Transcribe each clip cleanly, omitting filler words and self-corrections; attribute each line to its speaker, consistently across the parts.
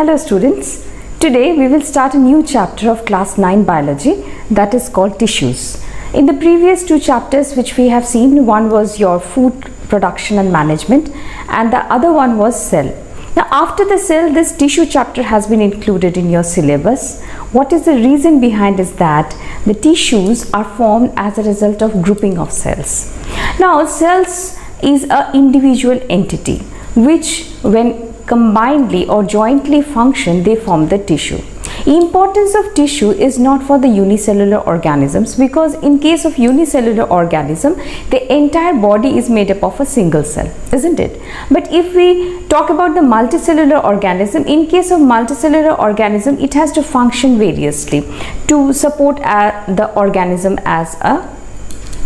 Speaker 1: Hello students, today we will start a new chapter of class 9 biology that is called tissues. In the previous two chapters which we have seen, one was your food production and management and the other one was cell. Now after the cell, this tissue chapter has been included in your syllabus. What is the reason behind is that the tissues are formed as a result of grouping of cells. Now cells is an individual entity which when combinedly or jointly function, they form the tissue. Importance of tissue is not for the unicellular organisms, because in case of unicellular organism, the entire body is made up of a single cell, isn't it? But if we talk about the multicellular organism, in case of multicellular organism, it has to function variously to support the organism as a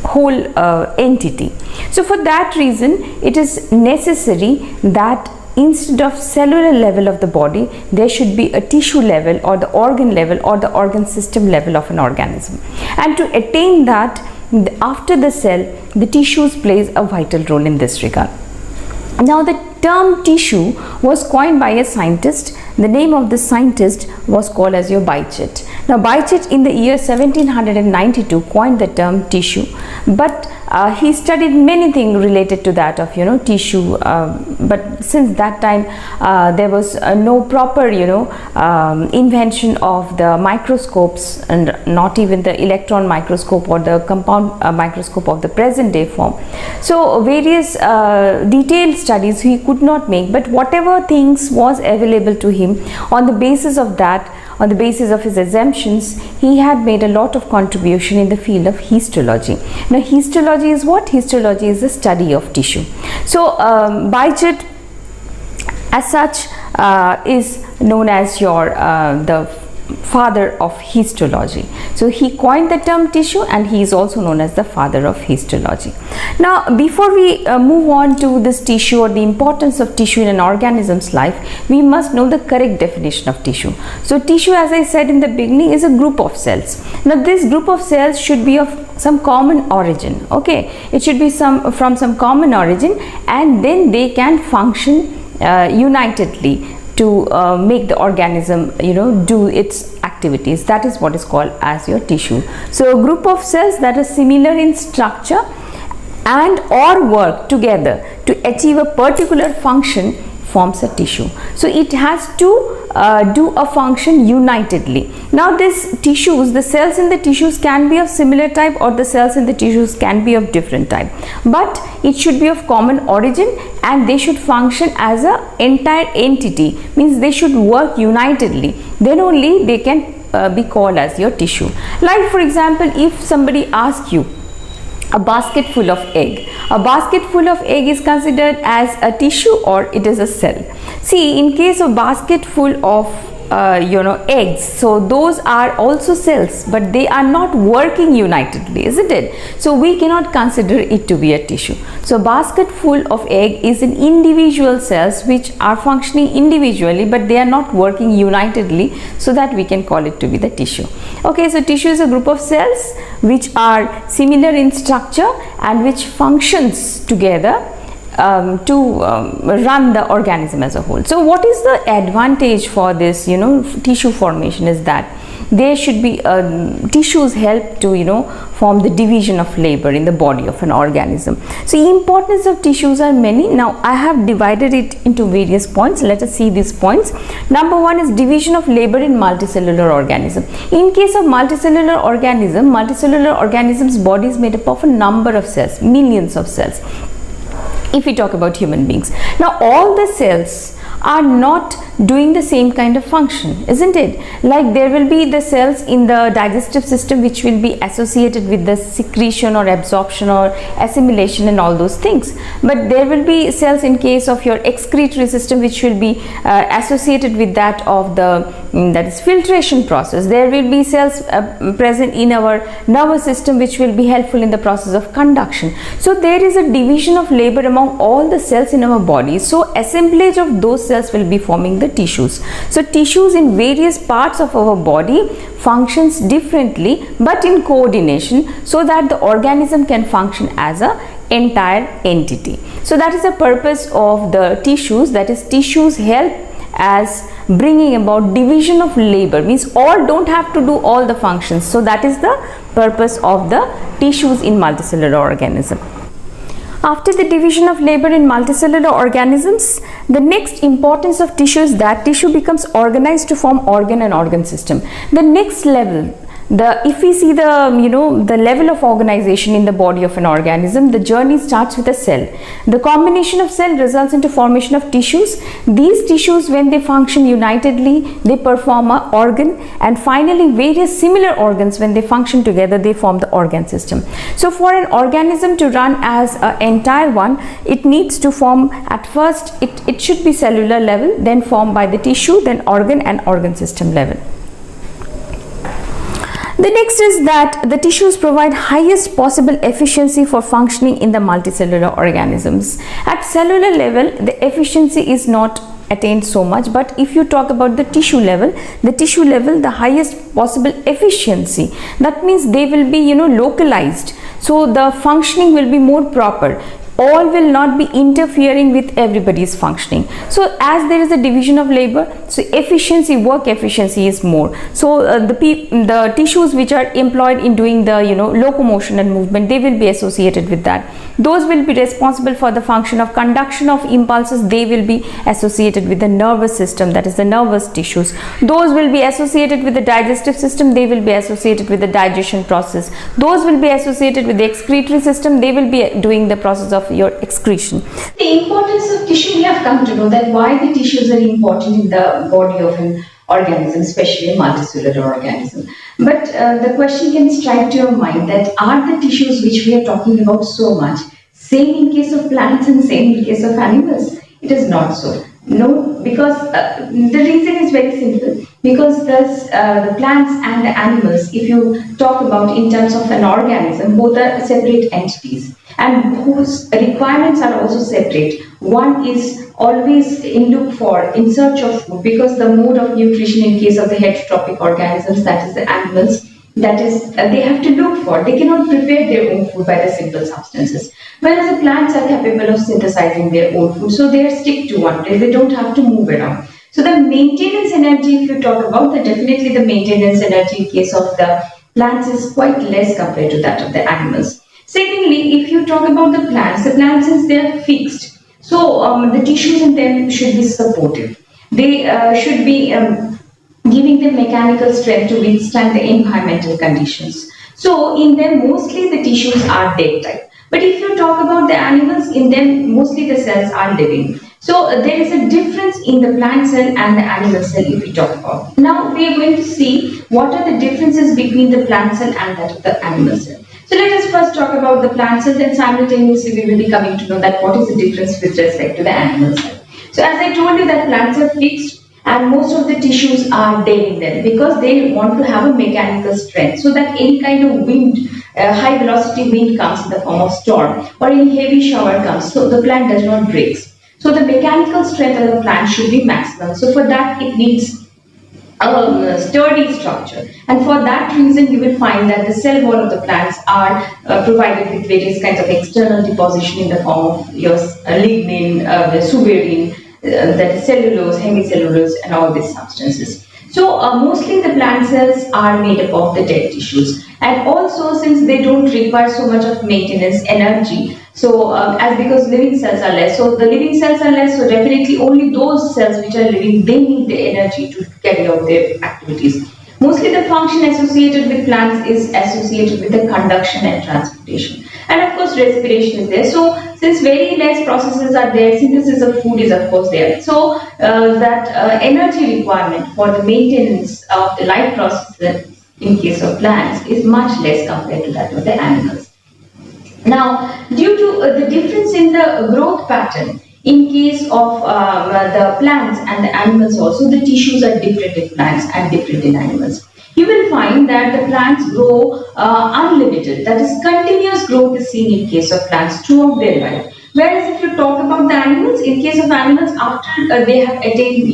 Speaker 1: whole entity. So for that reason, it is necessary that instead of cellular level of the body, there should be a tissue level or the organ level or the organ system level of an organism. And to attain that, after the cell, the tissues plays a vital role in this regard. Now the term tissue was coined by a scientist. The name of the scientist was called as your Bichet. Now Bichet in the year 1792 coined the term tissue, but he studied many things related to that of tissue, but since that time there was no proper invention of the microscopes, and not even the electron microscope or the compound microscope of the present day form. So various detailed studies he could not make, but whatever things was available to him, on the basis of that, on the basis of his assumptions, he had made a lot of contribution in the field of histology. Now histology is what? Histology is the study of tissue. So Bichet as such is known as your the father of histology. So he coined the term tissue and he is also known as the father of histology. Now before we move on to this tissue or the importance of tissue in an organism's life, we must know the correct definition of tissue. So tissue, as I said in the beginning, is a group of cells. Now this group of cells should be of some common origin, okay? It should be from some common origin, and then they can function unitedly to make the organism do its activities. That is what is called as your tissue. So a group of cells that are similar in structure and or work together to achieve a particular function forms a tissue. So it has to do a function unitedly. Now this tissues, the cells in the tissues can be of similar type or the cells in the tissues can be of different type, but it should be of common origin and they should function as a entire entity, means they should work unitedly, then only they can be called as your tissue. Like for example, if somebody asks you a basket full of egg, a basket full of egg is considered as a tissue or it is a cell? See, in case of basket full of eggs, so those are also cells, but they are not working unitedly, isn't it? So we cannot consider it to be a tissue. So basket full of egg is an individual cells which are functioning individually, but they are not working unitedly, so that we can call it to be the tissue. Okay, so tissue is a group of cells which are similar in structure and which functions together to run the organism as a whole. So what is the advantage for this tissue formation is that there should be tissues help to form the division of labor in the body of an organism. So importance of tissues are many. Now I have divided it into various points. Let us see these points. Number one is division of labor in multicellular organism. In case of multicellular organism's body is made up of a number of cells, millions of cells. If we talk about human beings, now all the cells are not doing the same kind of function, isn't it? Like there will be the cells in the digestive system which will be associated with the secretion or absorption or assimilation and all those things, but there will be cells in case of your excretory system which will be associated with that of the that is filtration process. There will be cells present in our nervous system which will be helpful in the process of conduction. So there is a division of labor among all the cells in our body. So assemblage of those cells will be forming the tissues. So tissues in various parts of our body functions differently but in coordination, so that the organism can function as a entire entity. So that is the purpose of the tissues, that is tissues help as bringing about division of labor, means all don't have to do all the functions. So that is the purpose of the tissues in multicellular organism. After the division of labor in multicellular organisms, the next importance of tissue is that tissue becomes organized to form organ and organ system. The next level, if we see the level of organization in the body of an organism, the journey starts with a cell. The combination of cell results into formation of tissues. These tissues, when they function unitedly, they perform an organ, and finally various similar organs, when they function together, they form the organ system. So for an organism to run as an entire one, it needs to form, at first it should be cellular level, then formed by the tissue, then organ and organ system level. The next is that the tissues provide highest possible efficiency for functioning in the multicellular organisms. At cellular level, the efficiency is not attained so much, but if you talk about the tissue level, the highest possible efficiency, that means they will be localized, so the functioning will be more proper. All will not be interfering with everybody's functioning. So as there is a division of labor, so work efficiency is more. So the tissues which are employed in doing the locomotion and movement, they will be associated with that. Those will be responsible for the function of conduction of impulses. They will be associated with the nervous system, that is the nervous tissues. Those will be associated with the digestive system. They will be associated with the digestion process. Those will be associated with the excretory system. They will be doing the process of your excretion.
Speaker 2: The importance of tissue, we have come to know that why the tissues are important in the body of an organism, especially a multicellular organism. But the question can strike to your mind that are the tissues which we are talking about so much same in case of plants and same in case of animals? It is not so. No, because the reason is very simple. Because the plants and the animals, if you talk about in terms of an organism, both are separate entities and whose requirements are also separate. One is always in search of food, because the mode of nutrition in case of the heterotrophic organisms, that is the animals, that is they have to look for. They cannot prepare their own food by the simple substances. Whereas the plants are capable of synthesizing their own food, so they are stick to one place. They don't have to move around. So the maintenance energy, if you talk about, definitely the maintenance energy in case of the plants is quite less compared to that of the animals. Secondly, if you talk about the plants since they are fixed, so the tissues in them should be supportive. They should be giving them mechanical strength to withstand the environmental conditions. So in them, mostly the tissues are dead type. But if you talk about the animals, in them mostly the cells are living. So there is a difference in the plant cell and the animal cell if we talk about. Now we are going to see what are the differences between the plant cell and that of the animal cell. So let us first talk about the plant cell, then simultaneously we will be coming to know that what is the difference with respect to the animal cell. So as I told you that plants are fixed and most of the tissues are dead in them because they want to have a mechanical strength, so that any kind of wind, high velocity wind comes in the form of storm or any heavy shower comes, so the plant does not break. So the mechanical strength of the plant should be maximum. So for that it needs a sturdy structure, and for that reason you will find that the cell wall of the plants are provided with various kinds of external deposition in the form of your lignin, the suberin, that is cellulose, hemicellulose and all these substances. So mostly the plant cells are made up of the dead tissues, and also since they don't require so much of maintenance energy, so because living cells are less, so the living cells are less, so definitely only those cells which are living, they need the energy to carry out their activities. Mostly the function associated with plants is associated with the conduction and transportation, and of course respiration is there. So since very less processes are there, synthesis of food is of course there. So that energy requirement for the maintenance of the life process in case of plants is much less compared to that of the animals. Now, due to the difference in the growth pattern in case of the plants and the animals also, the tissues are different in plants and different in animals. You will find that the plants grow unlimited, that is continuous growth is seen in case of plants throughout their life. Whereas if you talk about the animals, in case of animals, after they have attained,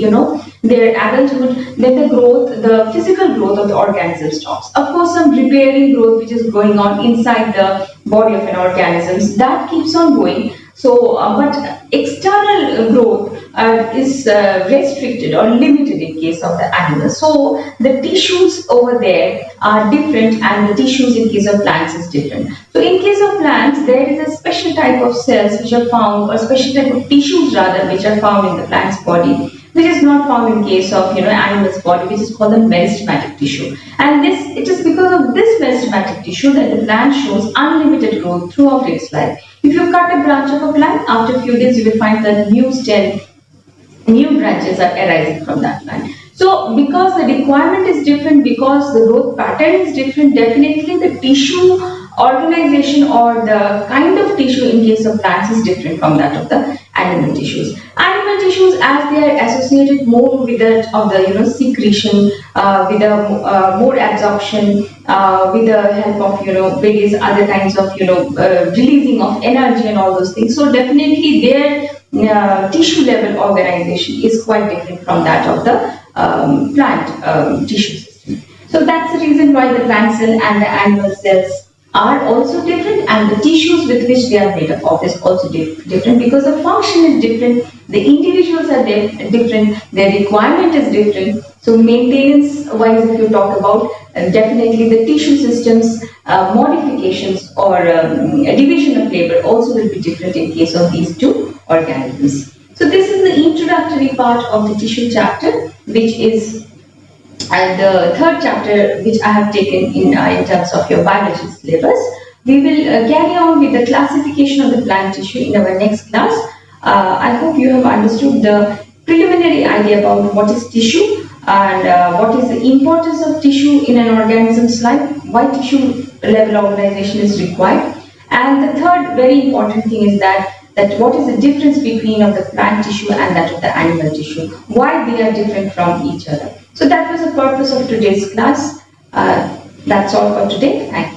Speaker 2: their adulthood, then the growth, the physical growth of the organism stops. Of course, some repairing growth which is going on inside the body of an organism, that keeps on going. So, but external growth is restricted or limited in case of the animal. So the tissues over there are different and the tissues in case of plants is different. So in case of plants, there is a special type of cells which are found, or special type of tissues rather, which are found in the plant's body, which is not found in case of animal's body, which is called the meristematic tissue. And it is because of this meristematic tissue that the plant shows unlimited growth throughout its life. If you cut a branch of a plant, after a few days you will find that new stem, new branches are arising from that plant. So because the requirement is different, because the growth pattern is different, definitely the tissue organization or the kind of tissue in case of plants is different from that of the animal tissues. Animal tissues, as they are associated more with that of the secretion, with the more absorption, with the help of various other kinds of releasing of energy and all those things. So definitely their tissue level organization is quite different from that of the plant tissue system. So that's the reason why the plant cell and the animal cells are also different, and the tissues with which they are made up of is also different, because the function is different, the individuals are different, their requirement is different. So maintenance wise, if you talk about, definitely the tissue systems modifications or division of labor also will be different in case of these two organisms. So this is the introductory part of the tissue chapter, which is the third chapter which I have taken in terms of your biology syllabus. We will carry on with the classification of the plant tissue in our next class. I hope you have understood the preliminary idea about what is tissue and what is the importance of tissue in an organism's life, why tissue level organization is required. And the third very important thing is that what is the difference between of the plant tissue and that of the animal tissue, why they are different from each other. So that was the purpose of today's class. That's all for today. Thank you.